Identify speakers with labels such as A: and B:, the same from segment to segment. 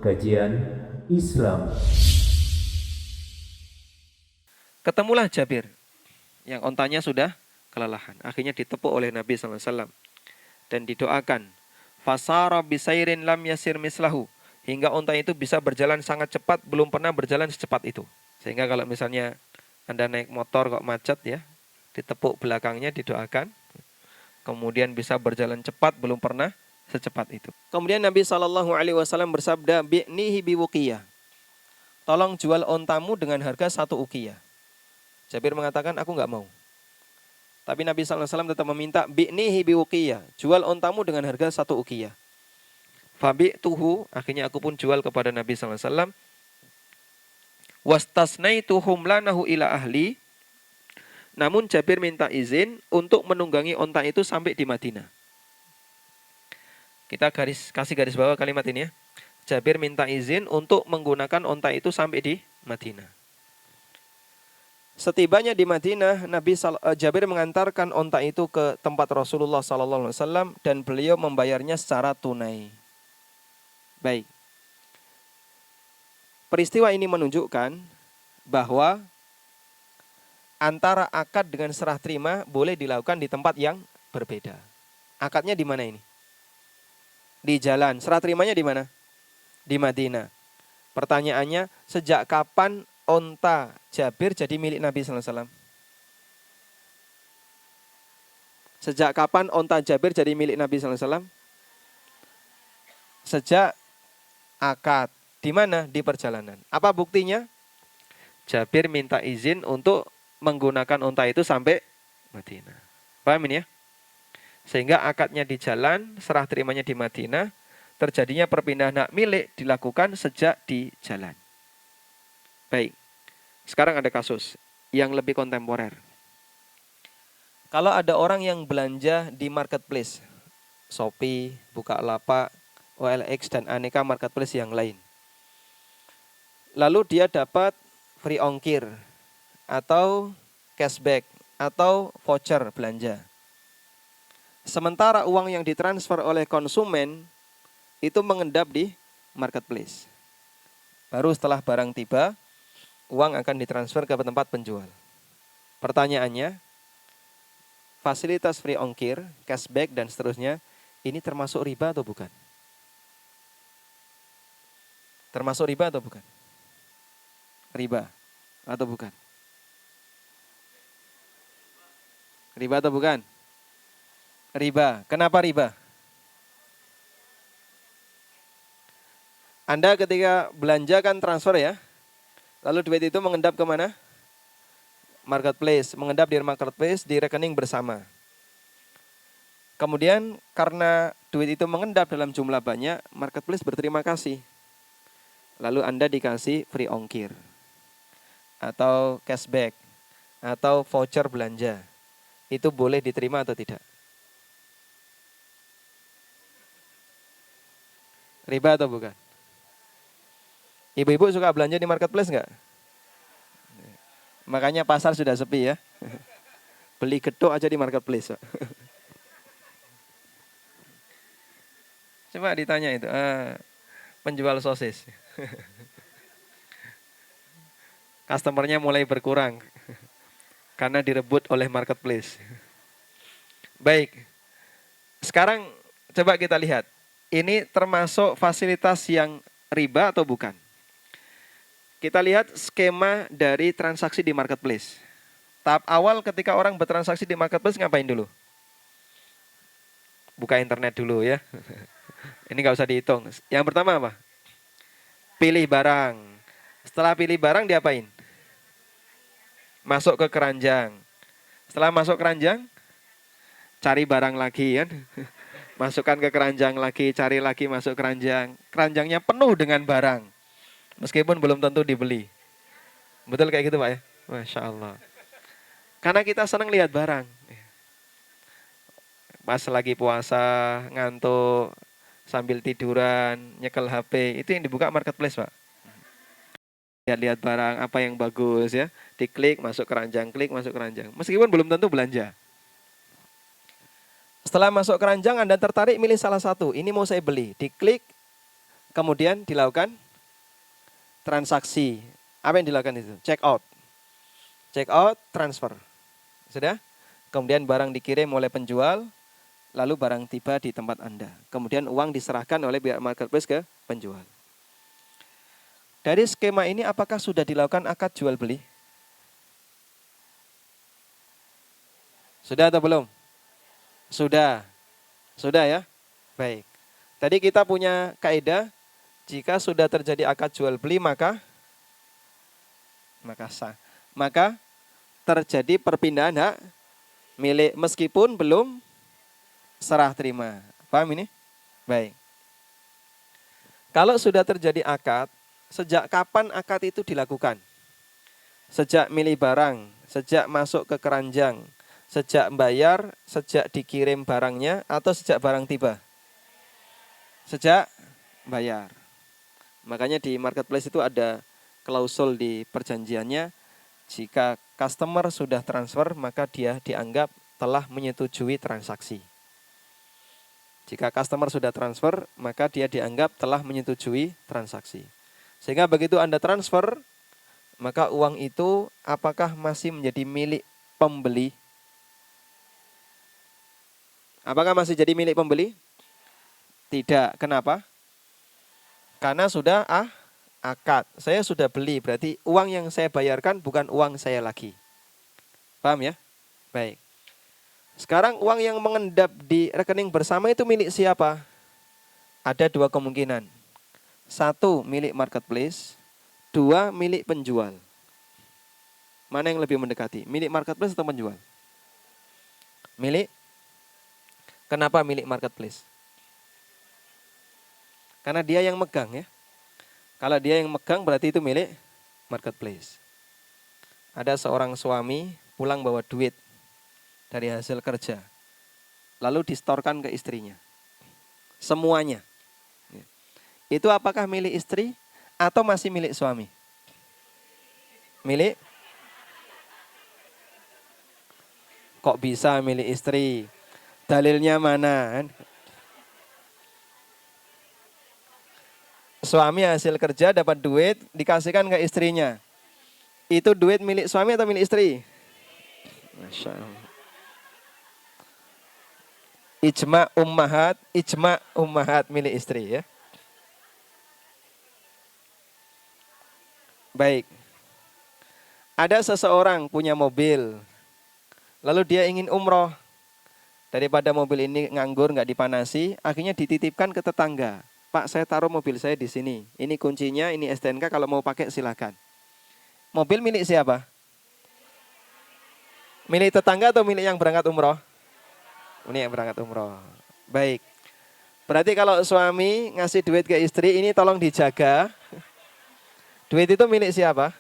A: Kajian Islam.
B: Ketemulah Jabir yang ontanya sudah kelelahan. Akhirnya ditepuk oleh Nabi SAW dan didoakan. Fasara bisairin lam yasir mislahu. Hingga onta itu bisa berjalan sangat cepat, belum pernah berjalan secepat itu. Sehingga kalau misalnya Anda naik motor kok macet ya, ditepuk belakangnya, didoakan. Kemudian bisa berjalan cepat, belum pernah secepat itu. Kemudian Nabi SAW bersabda, bi'nihi biwuqiyah. Tolong jual ontamu dengan harga 1 uqiyah. Jabir mengatakan, aku nggak mau. Tapi Nabi SAW tetap meminta, bi'nihi biwuqiyah. Jual ontamu dengan harga 1 uqiyah. Fabi'tuhu, akhirnya aku pun jual kepada Nabi SAW. Wastasnaituhum lanahu ila ahli. Namun Jabir minta izin untuk menunggangi onta itu sampai di Madinah. Kita kasih garis bawah kalimat ini ya. Jabir minta izin untuk menggunakan onta itu sampai di Madinah. Setibanya di Madinah, Jabir mengantarkan onta itu ke tempat Rasulullah SAW dan beliau membayarnya secara tunai. Baik. Peristiwa ini menunjukkan bahwa antara akad dengan serah terima boleh dilakukan di tempat yang berbeda. Akadnya di mana ini? Di jalan. Serah terimanya di mana? Di Madinah. Pertanyaannya, sejak kapan onta Jabir jadi milik Nabi SAW? Sejak kapan onta Jabir jadi milik Nabi SAW? Sejak akad. Di mana? Di perjalanan. Apa buktinya? Jabir minta izin untuk menggunakan onta itu sampai Madinah. Paham ini ya? Sehingga akadnya di jalan, serah terimanya di Madinah, terjadinya perpindahan hak milik dilakukan sejak di jalan. Baik, sekarang ada kasus yang lebih kontemporer. Kalau ada orang yang belanja di marketplace, Shopee, Bukalapak, OLX, dan aneka marketplace yang lain. Lalu dia dapat free ongkir, atau cashback, atau voucher belanja. Sementara uang yang ditransfer oleh konsumen itu mengendap di marketplace. Baru setelah barang tiba, uang akan ditransfer ke tempat penjual. Pertanyaannya, fasilitas free ongkir, cashback, dan seterusnya, ini termasuk riba atau bukan? Termasuk riba atau bukan? Riba atau bukan? Riba atau bukan? Riba. Kenapa riba? Anda ketika belanja kan transfer ya. Lalu duit itu mengendap ke mana? Marketplace. Mengendap di marketplace di rekening bersama. Kemudian karena duit itu mengendap dalam jumlah banyak, marketplace berterima kasih. Lalu Anda dikasih free ongkir. Atau cashback. Atau voucher belanja. Itu boleh diterima atau tidak? Riba atau bukan? Ibu-ibu suka belanja di marketplace enggak? Makanya pasar sudah sepi ya. Beli gedok aja di marketplace. Coba ditanya itu, penjual sosis. Customernya mulai berkurang karena direbut oleh marketplace. Baik, sekarang coba kita lihat. Ini termasuk fasilitas yang riba atau bukan? Kita lihat skema dari transaksi di marketplace. Tahap awal ketika orang bertransaksi di marketplace ngapain dulu? Buka internet dulu ya. Ini nggak usah dihitung. Yang pertama apa? Pilih barang. Setelah pilih barang diapain? Masuk ke keranjang. Setelah masuk keranjang, cari barang lagi kan. Masukkan ke keranjang lagi, cari lagi masuk keranjang. Keranjangnya penuh dengan barang. Meskipun belum tentu dibeli. Betul kayak gitu Pak ya? Masya Allah. Karena kita senang lihat barang. Pas lagi puasa, ngantuk, sambil tiduran, nyekel HP. Itu yang dibuka marketplace Pak. Lihat-lihat barang, apa yang bagus ya. Diklik, masuk keranjang, klik, masuk keranjang. Meskipun belum tentu belanja. Setelah masuk keranjang, Anda tertarik milih salah satu. Ini mau saya beli. Diklik, kemudian dilakukan transaksi. Apa yang dilakukan itu? Check out. Check out, transfer. Sudah? Kemudian barang dikirim oleh penjual, lalu barang tiba di tempat Anda. Kemudian uang diserahkan oleh pihak marketplace ke penjual. Dari skema ini apakah sudah dilakukan akad jual beli? Sudah atau belum? Sudah. Sudah ya? Baik. Tadi kita punya kaidah, jika sudah terjadi akad jual beli maka sah. Maka terjadi perpindahan hak milik meskipun belum serah terima. Paham ini? Baik. Kalau sudah terjadi akad, sejak kapan akad itu dilakukan? Sejak milih barang, sejak masuk ke keranjang, sejak bayar, sejak dikirim barangnya, atau sejak barang tiba? Sejak bayar. Makanya di marketplace itu ada klausul di perjanjiannya, jika customer sudah transfer, maka dia dianggap telah menyetujui transaksi. Jika customer sudah transfer, maka dia dianggap telah menyetujui transaksi. Sehingga begitu Anda transfer, maka uang itu apakah masih menjadi milik pembeli? Apakah masih jadi milik pembeli? Tidak. Kenapa? Karena sudah akad. Saya sudah beli, berarti uang yang saya bayarkan bukan uang saya lagi. Paham ya? Baik. Sekarang uang yang mengendap di rekening bersama itu milik siapa? Ada dua kemungkinan. Satu, milik marketplace. Dua, milik penjual. Mana yang lebih mendekati? Milik marketplace atau penjual? Milik. Kenapa milik marketplace? Karena dia yang megang ya. Kalau dia yang megang berarti itu milik marketplace. Ada seorang suami pulang bawa duit dari hasil kerja. Lalu distorkan ke istrinya. Semuanya. Itu apakah milik istri atau masih milik suami? Milik? Kok bisa milik istri? Dalilnya mana? Suami hasil kerja dapat duit, dikasihkan ke istrinya. Itu duit milik suami atau milik istri? Masya Allah. Ijma ummahat milik istri ya. Baik. Ada seseorang punya mobil, lalu dia ingin umroh. Daripada mobil ini nganggur, nggak dipanasi, akhirnya dititipkan ke tetangga. Pak, saya taruh mobil saya di sini. Ini kuncinya, ini STNK, kalau mau pakai silakan. Mobil milik siapa? Milik tetangga atau milik yang berangkat umroh? Milik yang berangkat umroh. Baik. Berarti kalau suami ngasih duit ke istri, ini tolong dijaga. Duit itu milik siapa?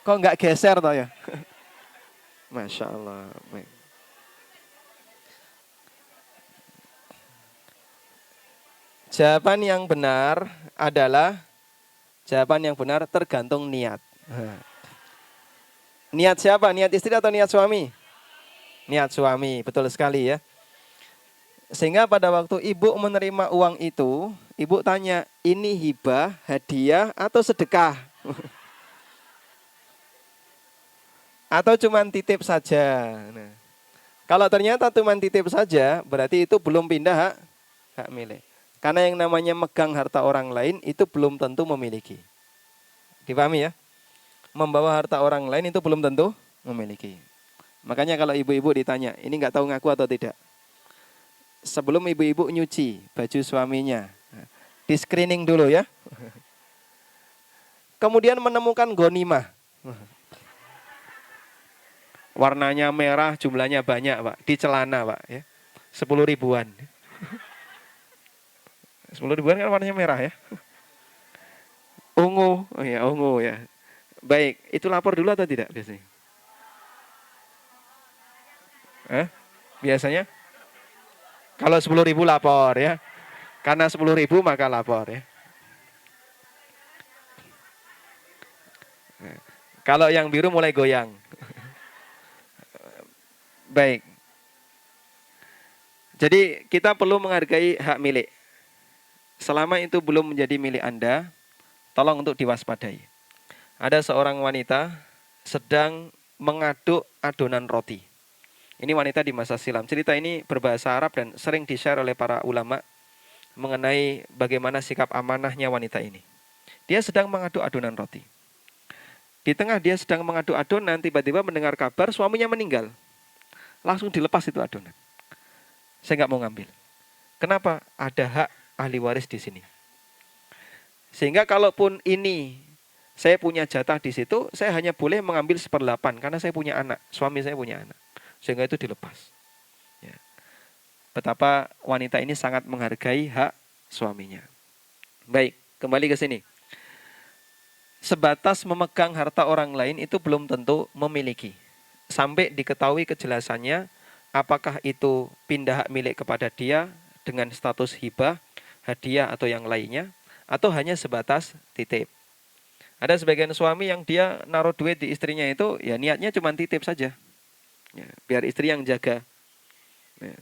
B: Kok nggak geser toh ya? Masya Allah. Baik. Jawaban yang benar adalah, jawaban yang benar tergantung niat. Niat siapa? Niat istri atau niat suami? Niat suami, betul sekali ya. Sehingga pada waktu ibu menerima uang itu, ibu tanya, ini hibah, hadiah, atau sedekah? Atau cuma titip saja? Nah, kalau ternyata cuma titip saja, berarti itu belum pindah hak milik. Karena yang namanya megang harta orang lain itu belum tentu memiliki. Dipahami ya? Membawa harta orang lain itu belum tentu memiliki. Makanya kalau ibu-ibu ditanya, ini nggak tahu ngaku atau tidak. Sebelum ibu-ibu nyuci baju suaminya, di screening dulu ya. Kemudian menemukan ghanimah. Warnanya merah, jumlahnya banyak Pak. Di celana Pak. Ya. 10 ribuan. 10 ribuan kan warnanya merah ya. Ungu, oh ya ungu ya. Baik, itu lapor dulu atau tidak biasanya? Biasanya? Kalau 10 ribu lapor ya. Karena 10 ribu maka lapor ya. Kalau yang biru mulai goyang. Baik. Jadi kita perlu menghargai hak milik. selama itu belum menjadi milik Anda, tolong untuk diwaspadai. Ada seorang wanita sedang mengaduk adonan roti. Ini wanita di masa silam. Cerita ini berbahasa Arab dan sering di-share oleh para ulama mengenai bagaimana sikap amanahnya wanita ini. Dia sedang mengaduk adonan roti. Di tengah dia sedang mengaduk adonan, tiba-tiba mendengar kabar suaminya meninggal. Langsung dilepas itu adonan. Saya nggak mau ngambil. Kenapa? Ada hak ahli waris di sini. Sehingga kalaupun ini saya punya jatah di situ, saya hanya boleh mengambil 1/8 karena saya punya anak, suami saya punya anak. Sehingga itu dilepas. Ya. Betapa wanita ini sangat menghargai hak suaminya. Baik, kembali ke sini. Sebatas memegang harta orang lain itu belum tentu memiliki. Sampai diketahui kejelasannya apakah itu pindah hak milik kepada dia dengan status hibah, hadiah atau yang lainnya, atau hanya sebatas titip. Ada sebagian suami yang dia naruh duit di istrinya itu ya niatnya cuma titip saja. Ya, biar istri yang jaga. Ya.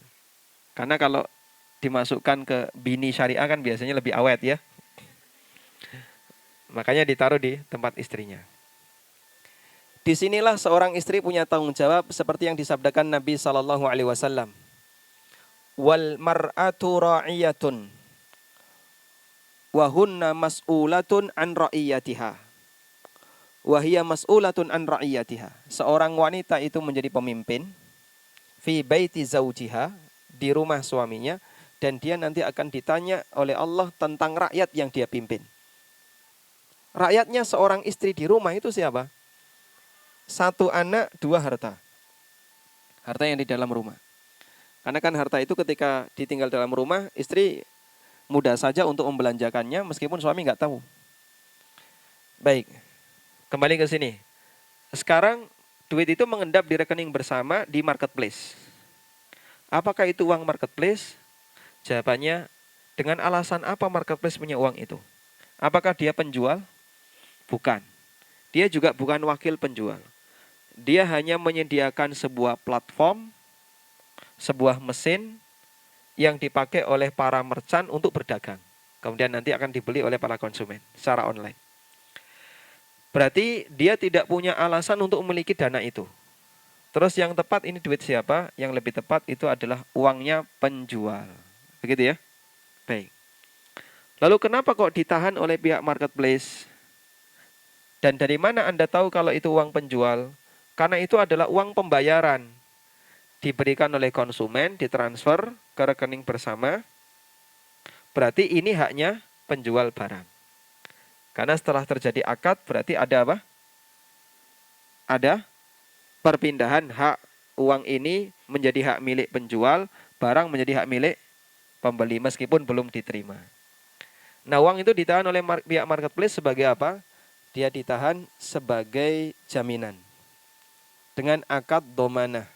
B: Karena kalau dimasukkan ke bini syariah kan biasanya lebih awet ya. Makanya ditaruh di tempat istrinya. Disinilah seorang istri punya tanggung jawab seperti yang disabdakan Nabi SAW. Wal mar'atu ra'iyatun wa hunna mas'ulatun an ra'iyatiha. Wa hiya mas'ulatun an ra'iyatiha. Seorang wanita itu menjadi pemimpin fi baiti zaujiha, di rumah suaminya, dan dia nanti akan ditanya oleh Allah tentang rakyat yang dia pimpin. Rakyatnya seorang istri di rumah itu siapa? 1 anak, 2 harta. Harta yang di dalam rumah. Karena kan harta itu ketika ditinggal dalam rumah, istri mudah saja untuk membelanjakannya meskipun suami nggak tahu. Baik, kembali ke sini. Sekarang duit itu mengendap di rekening bersama di marketplace. Apakah itu uang marketplace? Jawabannya, dengan alasan apa marketplace punya uang itu? Apakah dia penjual? Bukan. Dia juga bukan wakil penjual. Dia hanya menyediakan sebuah platform, sebuah mesin yang dipakai oleh para merchant untuk berdagang. Kemudian nanti akan dibeli oleh para konsumen secara online. Berarti dia tidak punya alasan untuk memiliki dana itu. Terus yang tepat ini duit siapa? Yang lebih tepat itu adalah uangnya penjual. Begitu ya? Baik. Lalu kenapa kok ditahan oleh pihak marketplace? Dan dari mana Anda tahu kalau itu uang penjual? Karena itu adalah uang pembayaran. Diberikan oleh konsumen, ditransfer ke rekening bersama. Berarti ini haknya penjual barang. Karena setelah terjadi akad berarti ada apa? Ada perpindahan hak uang ini menjadi hak milik penjual, barang menjadi hak milik pembeli meskipun belum diterima. Nah, uang itu ditahan oleh pihak marketplace sebagai apa? Dia ditahan sebagai jaminan. Dengan akad domanah.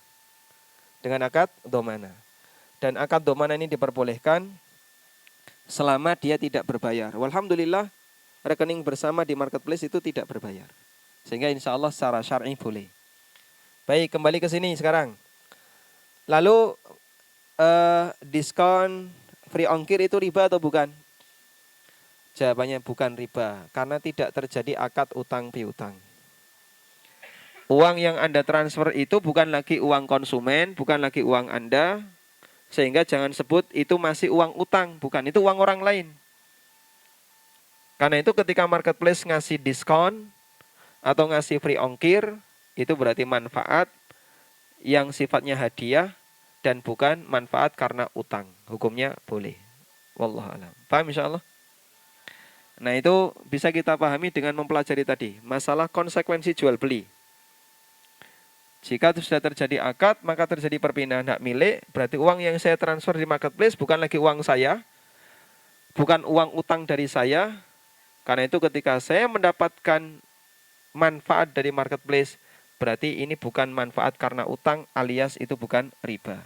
B: Dengan akad domanah. Dan akad domanah ini diperbolehkan selama dia tidak berbayar. Walhamdulillah, rekening bersama di marketplace itu tidak berbayar. Sehingga insya Allah secara syar'i boleh. Baik, kembali ke sini sekarang. Lalu, diskon free ongkir itu riba atau bukan? Jawabannya bukan riba, karena tidak terjadi akad utang piutang. Uang yang Anda transfer itu bukan lagi uang konsumen, bukan lagi uang Anda, sehingga jangan sebut itu masih uang utang, bukan, itu uang orang lain. Karena itu ketika marketplace ngasih diskon atau ngasih free ongkir, itu berarti manfaat yang sifatnya hadiah dan bukan manfaat karena utang. Hukumnya boleh. Wallahu a'lam. Paham insyaallah? Nah, itu bisa kita pahami dengan mempelajari tadi masalah konsekuensi jual beli. Jika sudah terjadi akad, maka terjadi perpindahan hak milik, berarti uang yang saya transfer di marketplace bukan lagi uang saya, bukan uang utang dari saya. Karena itu ketika saya mendapatkan manfaat dari marketplace, berarti ini bukan manfaat karena utang alias itu bukan riba.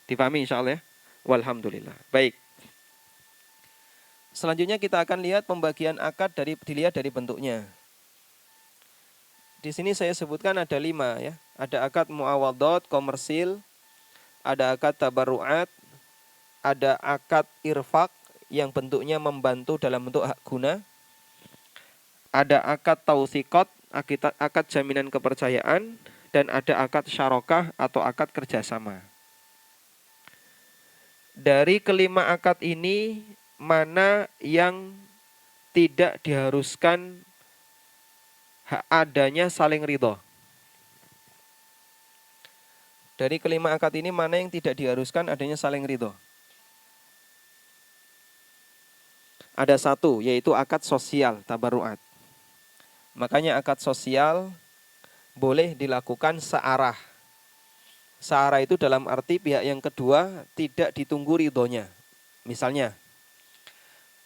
B: Dipahami insyaallah ya? Walhamdulillah. Baik. Selanjutnya kita akan lihat pembagian akad dilihat dari bentuknya. Di sini saya sebutkan ada 5 ya. Ada akad muawadhat komersil, ada akad tabarruat, ada akad irfak yang bentuknya membantu dalam bentuk hak guna. Ada akad tausikot, akad jaminan kepercayaan, dan ada akad syarokah atau akad kerjasama. Dari kelima akad ini, mana yang tidak diharuskan adanya saling ridho? Dari kelima akad ini, mana yang tidak diharuskan adanya saling ridho? Ada satu, yaitu akad sosial tabaruat. Makanya akad sosial boleh dilakukan searah. Searah itu dalam arti pihak yang kedua tidak ditunggu ridhonya. Misalnya,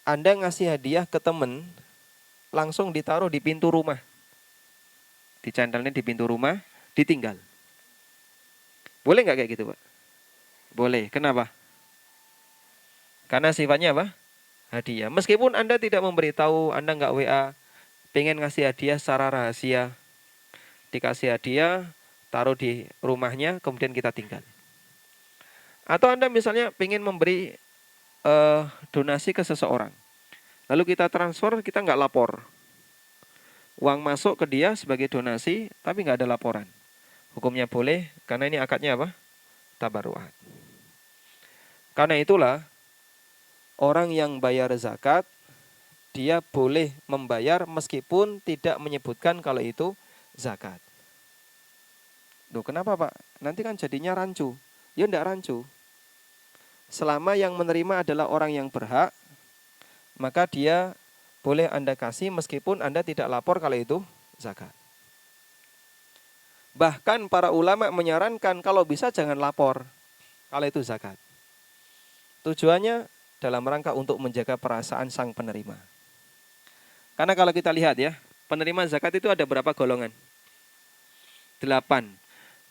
B: Anda ngasih hadiah ke teman, langsung ditaruh di pintu rumah. Dicantelnya di pintu rumah, ditinggal. Boleh nggak kayak gitu, Pak? Boleh. Kenapa? Karena sifatnya apa? Hadiah. Meskipun Anda tidak memberitahu, Anda nggak WA, pengen ngasih hadiah secara rahasia, dikasih hadiah, taruh di rumahnya, kemudian kita tinggal. Atau Anda misalnya pengen memberi donasi ke seseorang, lalu kita transfer, kita nggak lapor. Uang masuk ke dia sebagai donasi, tapi nggak ada laporan. Hukumnya boleh, karena ini akadnya apa? Tabaruat. Karena itulah, orang yang bayar zakat, dia boleh membayar meskipun tidak menyebutkan kalau itu zakat. Loh, kenapa Pak? Nanti kan jadinya rancu. Ya enggak rancu. Selama yang menerima adalah orang yang berhak, maka dia boleh Anda kasih meskipun Anda tidak lapor kalau itu zakat. Bahkan para ulama menyarankan kalau bisa jangan lapor kalau itu zakat. Tujuannya dalam rangka untuk menjaga perasaan sang penerima. Karena kalau kita lihat ya, penerima zakat itu ada berapa golongan? 8.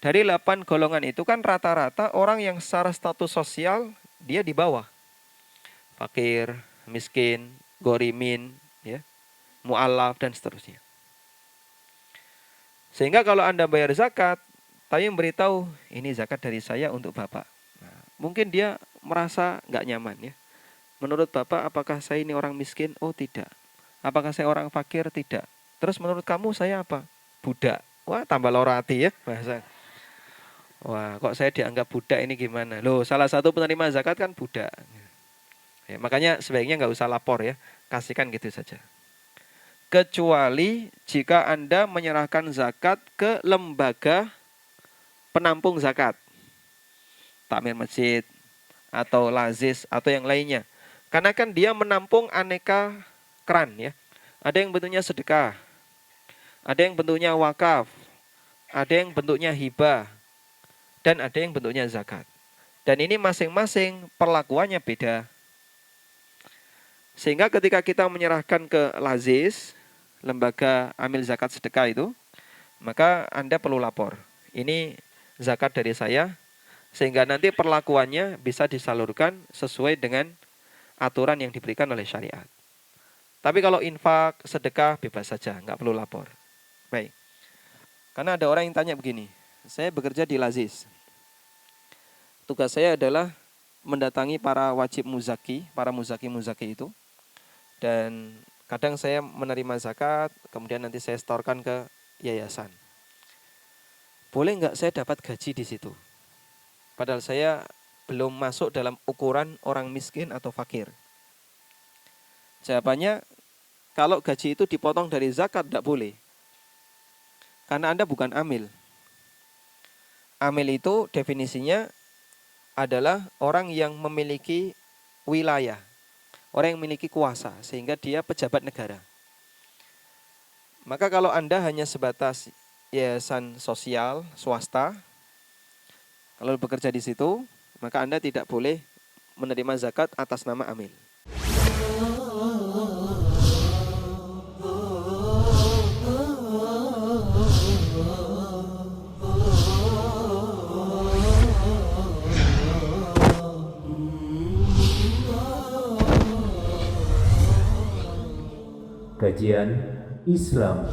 B: Dari 8 golongan itu kan rata-rata orang yang secara status sosial dia di bawah. Fakir, miskin, gorimin, ya, mu'alaf dan seterusnya. Sehingga kalau Anda bayar zakat, tapi memberitahu ini zakat dari saya untuk Bapak. Nah, mungkin dia merasa nggak nyaman ya. Menurut Bapak, apakah saya ini orang miskin? Oh tidak. Apakah saya orang fakir? Tidak. Terus menurut kamu saya apa? Budak. Wah, tambah loro hati ya bahasa. Wah, kok saya dianggap budak ini gimana? Loh, salah satu penerima zakat kan budak. Ya, makanya sebaiknya nggak usah lapor ya. Kasihkan gitu saja. Kecuali jika Anda menyerahkan zakat ke lembaga penampung zakat. Takmir masjid, atau lazis, atau yang lainnya. Karena kan dia menampung aneka keran ya. Ada yang bentuknya sedekah, ada yang bentuknya wakaf, ada yang bentuknya hibah, dan ada yang bentuknya zakat. Dan ini masing-masing perlakuannya beda. Sehingga ketika kita menyerahkan ke lazis, lembaga amil zakat sedekah itu, maka Anda perlu lapor. Ini zakat dari saya, sehingga nanti perlakuannya bisa disalurkan sesuai dengan aturan yang diberikan oleh syariat. Tapi kalau infak, sedekah, bebas saja, nggak perlu lapor. Baik. Karena ada orang yang tanya begini, saya bekerja di lazis. Tugas saya adalah mendatangi para wajib muzaki, para muzaki itu. Dan kadang saya menerima zakat, kemudian nanti saya setorkan ke yayasan. Boleh nggak saya dapat gaji di situ? Padahal saya belum masuk dalam ukuran orang miskin atau fakir. Jawabannya, kalau gaji itu dipotong dari zakat, tidak boleh. Karena Anda bukan amil. Amil itu definisinya adalah orang yang memiliki wilayah. Orang yang memiliki kuasa, sehingga dia pejabat negara. Maka kalau Anda hanya sebatas yayasan sosial, swasta, kalau bekerja di situ, maka Anda tidak boleh menerima zakat atas nama amil.
A: Kajian Islam.